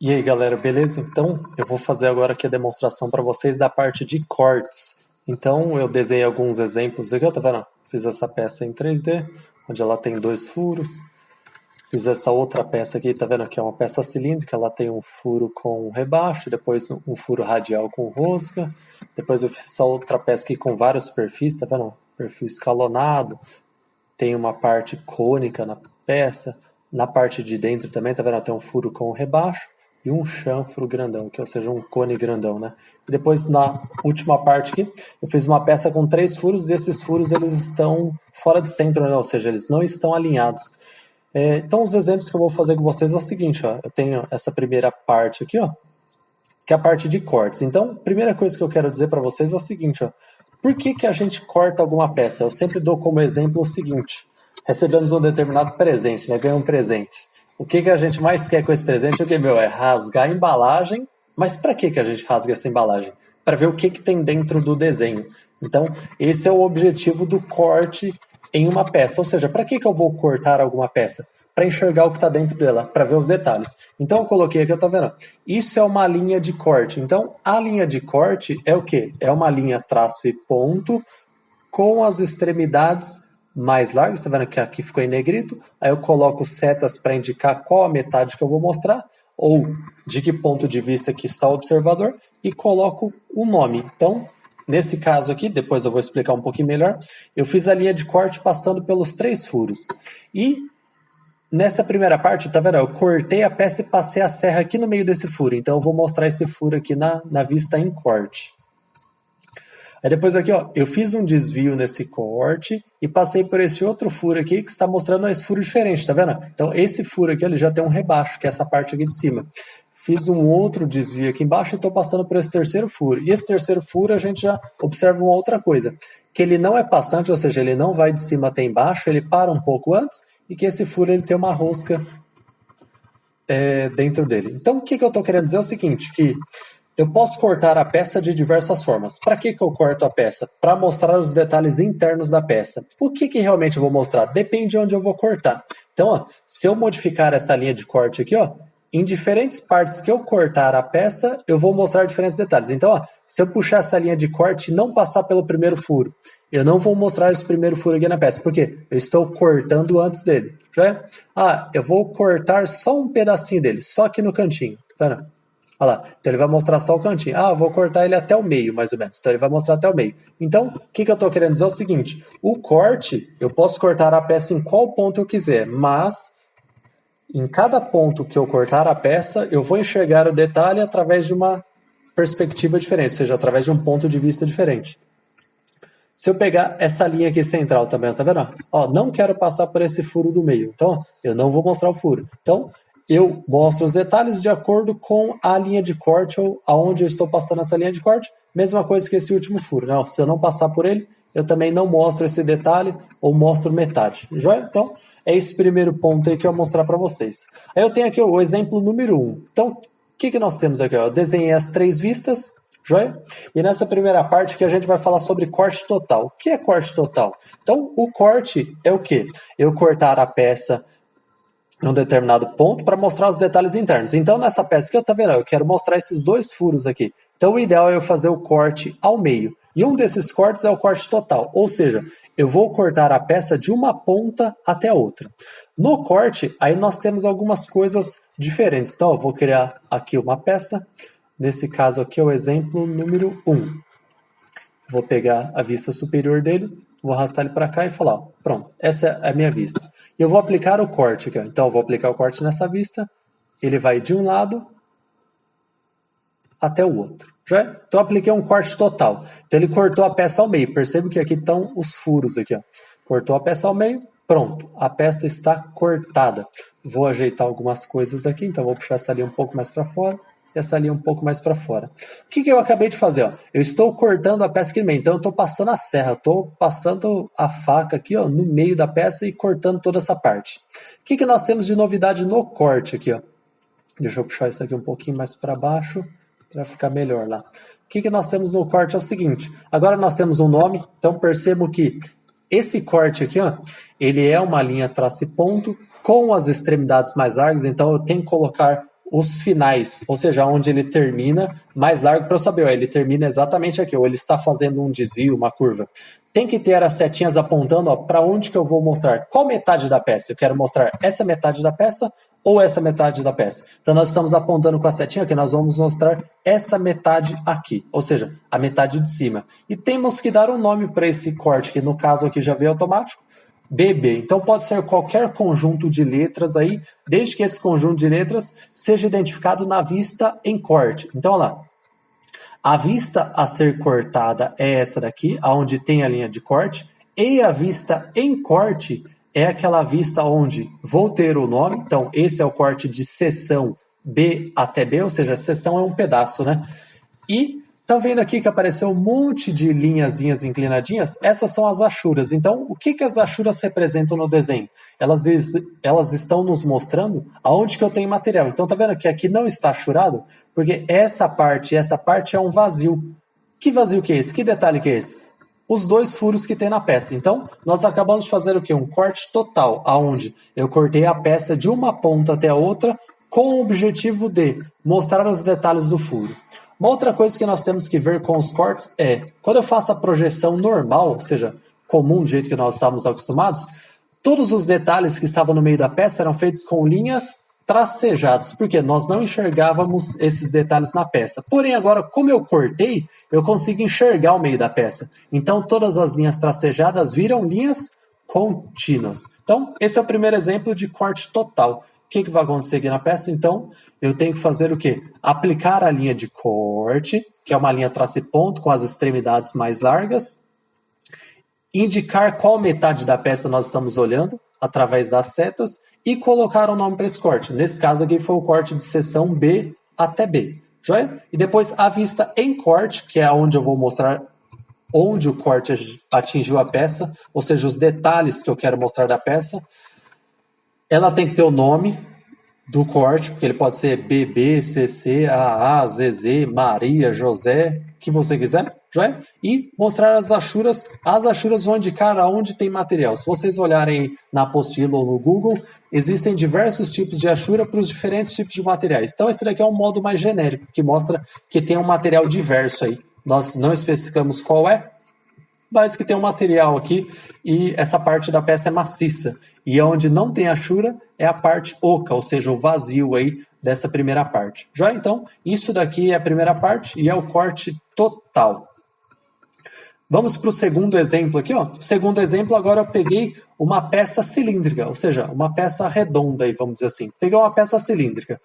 E aí galera, beleza? Então eu vou fazer agora aqui a demonstração para vocês da parte de cortes. Então eu desenhei alguns exemplos aqui, ó, tá vendo? Fiz essa peça em 3D, onde ela tem dois furos. Fiz essa outra peça aqui, tá vendo? Que é uma peça cilíndrica, ela tem um furo com rebaixo, depois um furo radial com rosca. Depois eu fiz essa outra peça aqui com vários perfis, tá vendo? Perfil escalonado. Tem uma parte cônica na peça. Na parte de dentro também, tá vendo? Tem um furo com rebaixo e um chanfro grandão, ou seja, um cone grandão, né? E depois, na última parte aqui, eu fiz uma peça com 3 furos, e esses furos eles estão fora de centro, né? Ou seja, eles não estão alinhados. Então, os exemplos que eu vou fazer com vocês é o seguinte, ó. Eu tenho essa primeira parte aqui, ó, que é a parte de cortes. Então, a primeira coisa que eu quero dizer para vocês é o seguinte, ó. Por que a gente corta alguma peça? Eu sempre dou como exemplo o seguinte. Recebemos um determinado presente, né? Ganhamos um presente. O que a gente mais quer com esse presente? O que, é rasgar a embalagem. Mas para que a gente rasga essa embalagem? Para ver o que tem dentro do desenho. Então, esse é o objetivo do corte em uma peça. Ou seja, para que eu vou cortar alguma peça? Para enxergar o que está dentro dela, para ver os detalhes. Então, eu coloquei aqui, tá vendo? Isso é uma linha de corte. Então, a linha de corte é o quê? É uma linha traço e ponto com as extremidades mais largas, tá vendo que aqui ficou em negrito, aí eu coloco setas para indicar qual a metade que eu vou mostrar, ou de que ponto de vista que está o observador, e coloco o nome. Então, nesse caso aqui, depois eu vou explicar um pouquinho melhor, eu fiz a linha de corte passando pelos 3 furos. E nessa primeira parte, tá vendo? Eu cortei a peça e passei a serra aqui no meio desse furo, então eu vou mostrar esse furo aqui na vista em corte. Aí depois aqui, ó, eu fiz um desvio nesse corte e passei por esse outro furo aqui que está mostrando esse furo diferente, tá vendo? Então esse furo aqui ele já tem um rebaixo, que é essa parte aqui de cima. Fiz um outro desvio aqui embaixo e estou passando por esse terceiro furo. E esse terceiro furo a gente já observa uma outra coisa, que ele não é passante, ou seja, ele não vai de cima até embaixo, ele para um pouco antes e que esse furo ele tem uma rosca dentro dele. Então o que eu estou querendo dizer é o seguinte, que eu posso cortar a peça de diversas formas. Para que eu corto a peça? Para mostrar os detalhes internos da peça. O que realmente eu vou mostrar? Depende de onde eu vou cortar. Então, ó, se eu modificar essa linha de corte aqui, ó, em diferentes partes que eu cortar a peça, eu vou mostrar diferentes detalhes. Então, ó, se eu puxar essa linha de corte e não passar pelo primeiro furo, eu não vou mostrar esse primeiro furo aqui na peça. Por quê? Eu estou cortando antes dele. Já é? Ah, eu vou cortar só um pedacinho dele, só aqui no cantinho. Tá vendo? Olha lá, então ele vai mostrar só o cantinho. Ah, vou cortar ele até o meio, mais ou menos. Então ele vai mostrar até o meio. Então, o que eu estou querendo dizer é o seguinte. O corte, eu posso cortar a peça em qual ponto eu quiser, mas em cada ponto que eu cortar a peça, eu vou enxergar o detalhe através de uma perspectiva diferente, ou seja, através de um ponto de vista diferente. Se eu pegar essa linha aqui central também, tá vendo? Ó, não quero passar por esse furo do meio. Então, eu não vou mostrar o furo. Então, eu mostro os detalhes de acordo com a linha de corte ou aonde eu estou passando essa linha de corte. Mesma coisa que esse último furo. Não, se eu não passar por ele, eu também não mostro esse detalhe ou mostro metade. Joia? Então, é esse primeiro ponto aí que eu vou mostrar para vocês. Aí eu tenho aqui o exemplo número 1. Então, o que nós temos aqui? Eu desenhei as 3 vistas, joia? E nessa primeira parte que a gente vai falar sobre corte total. O que é corte total? Então, o corte é o quê? Eu cortar a peça num determinado ponto para mostrar os detalhes internos. Então, nessa peça que eu vendo, eu quero mostrar esses 2 furos aqui. Então, o ideal é eu fazer o corte ao meio. E um desses cortes é o corte total. Ou seja, eu vou cortar a peça de uma ponta até a outra. No corte, aí nós temos algumas coisas diferentes. Então, eu vou criar aqui uma peça. Nesse caso aqui é o exemplo número 1. Vou pegar a vista superior dele, vou arrastar ele para cá e falar, ó, pronto, essa é a minha vista. E eu vou aplicar o corte aqui, ó. Então eu vou aplicar o corte nessa vista, ele vai de um lado até o outro. Já é? Então eu apliquei um corte total. Então ele cortou a peça ao meio, percebe que aqui estão os furos aqui, ó. Cortou a peça ao meio, pronto, a peça está cortada. Vou ajeitar algumas coisas aqui, então vou puxar essa linha um pouco mais para fora. Essa linha um pouco mais para fora. O que eu acabei de fazer? Ó? Eu estou cortando a peça aqui no meio, então eu estou passando a serra, estou passando a faca aqui ó, no meio da peça e cortando toda essa parte. O que nós temos de novidade no corte aqui? Ó? Deixa eu puxar isso aqui um pouquinho mais para baixo, para ficar melhor lá. O que nós temos no corte é o seguinte, agora nós temos um nome, então percebo que esse corte aqui, ó, ele é uma linha traço e ponto com as extremidades mais largas, então eu tenho que colocar os finais, ou seja, onde ele termina mais largo para eu saber, ó, ele termina exatamente aqui, ou ele está fazendo um desvio, uma curva. Tem que ter as setinhas apontando para onde que eu vou mostrar, qual metade da peça. Eu quero mostrar essa metade da peça ou essa metade da peça. Então nós estamos apontando com a setinha que nós vamos mostrar essa metade aqui, ou seja, a metade de cima. E temos que dar um nome para esse corte, que no caso aqui já veio automático, BB. Então pode ser qualquer conjunto de letras aí, desde que esse conjunto de letras seja identificado na vista em corte. Então, olha lá. A vista a ser cortada é essa daqui, onde tem a linha de corte, e a vista em corte é aquela vista onde vou ter o nome. Então, esse é o corte de seção B até B, ou seja, a seção é um pedaço, né? E estão vendo aqui que apareceu um monte de linhazinhas inclinadinhas? Essas são as achuras. Então, o que as achuras representam no desenho? Elas estão nos mostrando aonde que eu tenho material. Então, tá vendo que aqui não está achurado? Porque essa parte é um vazio. Que vazio que é esse? Que detalhe que é esse? Os dois furos que tem na peça. Então, nós acabamos de fazer o quê? Um corte total, aonde eu cortei a peça de uma ponta até a outra com o objetivo de mostrar os detalhes do furo. Uma outra coisa que nós temos que ver com os cortes é, quando eu faço a projeção normal, ou seja, comum, do jeito que nós estávamos acostumados, todos os detalhes que estavam no meio da peça eram feitos com linhas tracejadas, porque nós não enxergávamos esses detalhes na peça. Porém, agora, como eu cortei, eu consigo enxergar o meio da peça. Então, todas as linhas tracejadas viram linhas contínuas. Então, esse é o primeiro exemplo de corte total. O que vai acontecer aqui na peça? Então, eu tenho que fazer o quê? Aplicar a linha de corte, que é uma linha traço e ponto, com as extremidades mais largas. Indicar qual metade da peça nós estamos olhando, através das setas, e colocar o nome para esse corte. Nesse caso aqui foi o corte de seção B até B. Joia? E depois a vista em corte, que é onde eu vou mostrar onde o corte atingiu a peça, ou seja, os detalhes que eu quero mostrar da peça. Ela tem que ter o nome do corte, porque ele pode ser BB, CC, AA, ZZ, Maria, José, o que você quiser, joia? E mostrar as achuras. As achuras vão indicar aonde tem material. Se vocês olharem na apostila ou no Google, existem diversos tipos de achura para os diferentes tipos de materiais. Então esse daqui é um modo mais genérico, que mostra que tem um material diverso aí. Nós não especificamos qual é, mas que tem um material aqui e essa parte da peça é maciça. E onde não tem achura é a parte oca, ou seja, o vazio aí dessa primeira parte. Já então, isso daqui é a primeira parte e é o corte total. Vamos para o segundo exemplo aqui, ó. O segundo exemplo, agora eu peguei uma peça cilíndrica, ou seja, uma peça redonda aí, vamos dizer assim. Peguei uma peça cilíndrica.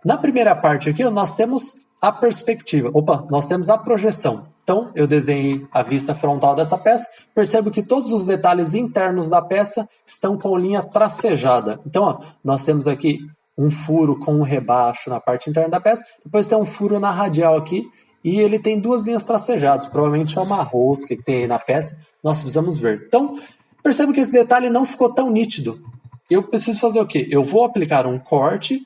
Na primeira parte aqui, ó, nós temos a perspectiva. Nós temos a projeção. Então, eu desenhei a vista frontal dessa peça, percebo que todos os detalhes internos da peça estão com linha tracejada. Então, ó, nós temos aqui um furo com um rebaixo na parte interna da peça, depois tem um furo na radial aqui, e ele tem duas linhas tracejadas, provavelmente é uma rosca que tem aí na peça, nós precisamos ver. Então, percebo que esse detalhe não ficou tão nítido. Eu preciso fazer o quê? Eu vou aplicar um corte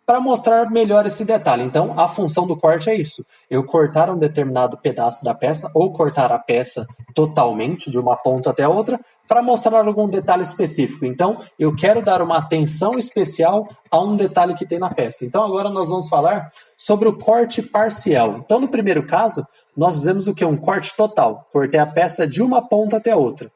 para mostrar melhor esse detalhe. Então, a função do corte é isso. Eu cortar um determinado pedaço da peça ou cortar a peça totalmente, de uma ponta até a outra, para mostrar algum detalhe específico. Então, eu quero dar uma atenção especial a um detalhe que tem na peça. Então, agora nós vamos falar sobre o corte parcial. Então, no primeiro caso, nós fizemos o quê? Um corte total. Cortei a peça de uma ponta até a outra.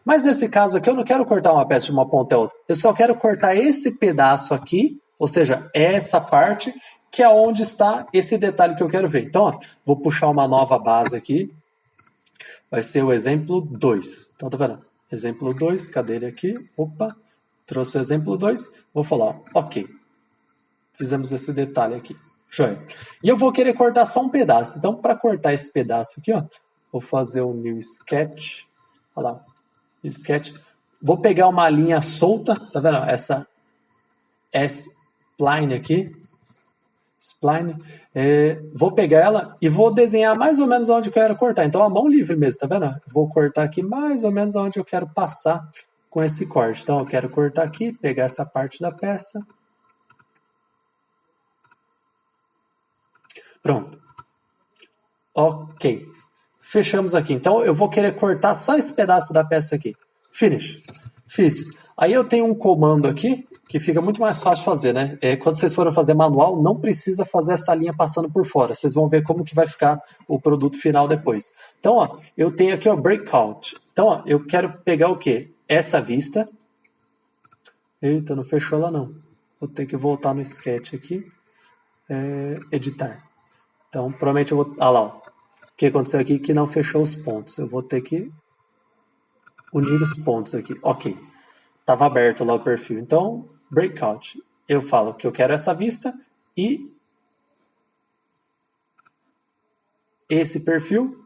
Mas nesse caso aqui, eu não quero cortar uma peça de uma ponta até a outra. Eu só quero cortar esse pedaço aqui, ou seja, essa parte que é onde está esse detalhe que eu quero ver. Então, ó, vou puxar uma nova base aqui. Vai ser o exemplo 2. Então, tá vendo? Exemplo 2, cadê ele aqui? Trouxe o exemplo 2. Vou falar, ok. Fizemos esse detalhe aqui. Joia. E eu vou querer cortar só um pedaço. Então, para cortar esse pedaço aqui, ó, vou fazer um new sketch. Olha lá. Sketch. Vou pegar uma linha solta. Tá vendo? Essa spline aqui, spline, vou pegar ela e vou desenhar mais ou menos onde eu quero cortar. Então, a mão livre mesmo, tá vendo? Vou cortar aqui mais ou menos onde eu quero passar com esse corte. Então, eu quero cortar aqui, pegar essa parte da peça. Pronto. Ok. Fechamos aqui. Então, eu vou querer cortar só esse pedaço da peça aqui. Finish. Fiz. Aí eu tenho um comando aqui que fica muito mais fácil de fazer, né? Quando vocês forem fazer manual, não precisa fazer essa linha passando por fora. Vocês vão ver como que vai ficar o produto final depois. Então, ó, eu tenho aqui, ó, breakout. Então, ó, eu quero pegar o quê? Essa vista. Eita, não fechou lá não. Vou ter que voltar no sketch aqui. Editar. Então, provavelmente eu vou... Ah lá, ó. O que aconteceu aqui que não fechou os pontos. Eu vou ter que unir os pontos aqui. Ok. Estava aberto lá o perfil. Então, breakout. Eu falo que eu quero essa vista e esse perfil.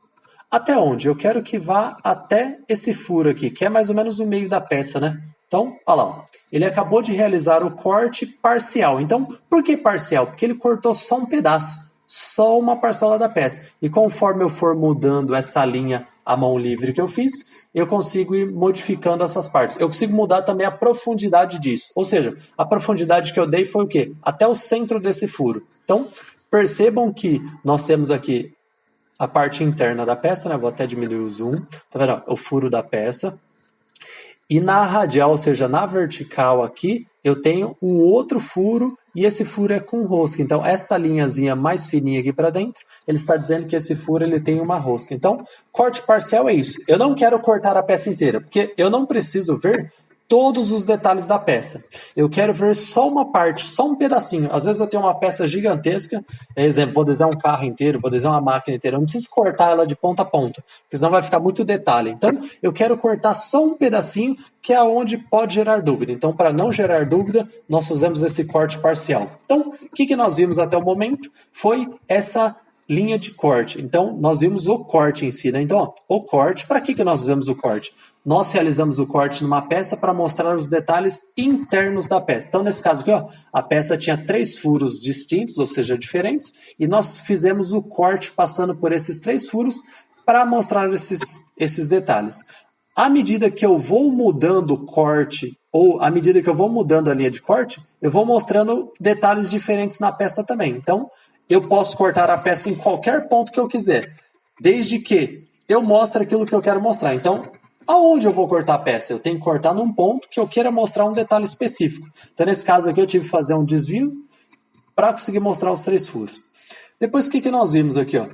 Até onde? Eu quero que vá até esse furo aqui, que é mais ou menos o meio da peça, né? Então, olha lá. Ele acabou de realizar o corte parcial. Então, por que parcial? Porque ele cortou só um pedaço. Só uma parcela da peça. E conforme eu for mudando essa linha à mão livre que eu fiz, eu consigo ir modificando essas partes. Eu consigo mudar também a profundidade disso. Ou seja, a profundidade que eu dei foi o quê? Até o centro desse furo. Então, percebam que nós temos aqui a parte interna da peça, né? Vou até diminuir o zoom. Tá vendo? O furo da peça. E na radial, ou seja, na vertical aqui, eu tenho um outro furo e esse furo é com rosca. Então, essa linhazinha mais fininha aqui para dentro, ele está dizendo que esse furo ele tem uma rosca. Então, corte parcial é isso. Eu não quero cortar a peça inteira, porque eu não preciso ver todos os detalhes da peça. Eu quero ver só uma parte, só um pedacinho. Às vezes eu tenho uma peça gigantesca, exemplo, vou desenhar um carro inteiro, vou desenhar uma máquina inteira. Eu não preciso cortar ela de ponta a ponta, porque senão vai ficar muito detalhe. Então, eu quero cortar só um pedacinho, que é onde pode gerar dúvida. Então, para não gerar dúvida, nós fazemos esse corte parcial. Então, o que nós vimos até o momento foi essa linha de corte. Então, nós vimos o corte em si, né? Então, ó, o corte, para que nós fizemos o corte? Nós realizamos o corte numa peça para mostrar os detalhes internos da peça. Então, nesse caso aqui, ó, a peça tinha 3 furos distintos, ou seja, diferentes, e nós fizemos o corte passando por esses 3 furos para mostrar esses detalhes. À medida que eu vou mudando o corte, ou à medida que eu vou mudando a linha de corte, eu vou mostrando detalhes diferentes na peça também. Então, eu posso cortar a peça em qualquer ponto que eu quiser, desde que eu mostre aquilo que eu quero mostrar. Então, aonde eu vou cortar a peça? Eu tenho que cortar num ponto que eu queira mostrar um detalhe específico. Então, nesse caso aqui, eu tive que fazer um desvio para conseguir mostrar os 3 furos. Depois, o que nós vimos aqui? Ó?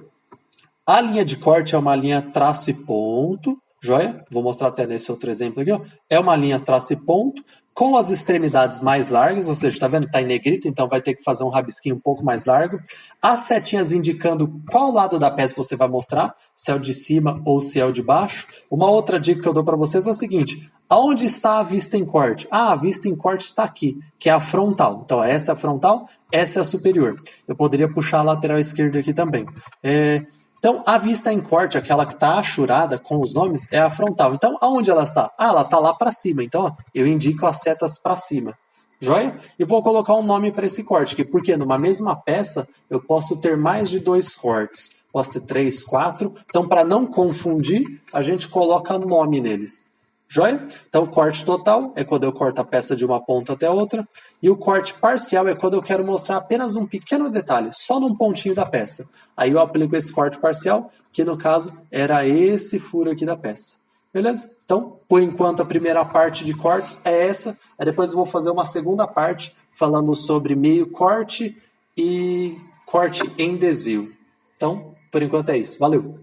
A linha de corte é uma linha traço e ponto. Joia? Vou mostrar até nesse outro exemplo aqui. Ó. É uma linha traço e ponto com as extremidades mais largas, ou seja, tá vendo? Tá em negrito, então vai ter que fazer um rabisquinho um pouco mais largo. As setinhas indicando qual lado da peça você vai mostrar, se é o de cima ou se é o de baixo. Uma outra dica que eu dou para vocês é o seguinte: aonde está a vista em corte? Ah, a vista em corte está aqui, que é a frontal. Então, essa é a frontal, essa é a superior. Eu poderia puxar a lateral esquerda aqui também. Então, a vista em corte, aquela que está achurada com os nomes, é a frontal. Então, aonde ela está? Ah, ela está lá para cima. Então, ó, eu indico as setas para cima. Joia? E vou colocar um nome para esse corte, aqui, porque numa mesma peça eu posso ter mais de 2 cortes. Posso ter 3, 4. Então, para não confundir, a gente coloca nome neles. Joia? Então, o corte total é quando eu corto a peça de uma ponta até a outra. E o corte parcial é quando eu quero mostrar apenas um pequeno detalhe, só num pontinho da peça. Aí eu aplico esse corte parcial, que no caso era esse furo aqui da peça. Beleza? Então, por enquanto, a primeira parte de cortes é essa. Aí depois eu vou fazer uma segunda parte falando sobre meio corte e corte em desvio. Então, por enquanto é isso. Valeu!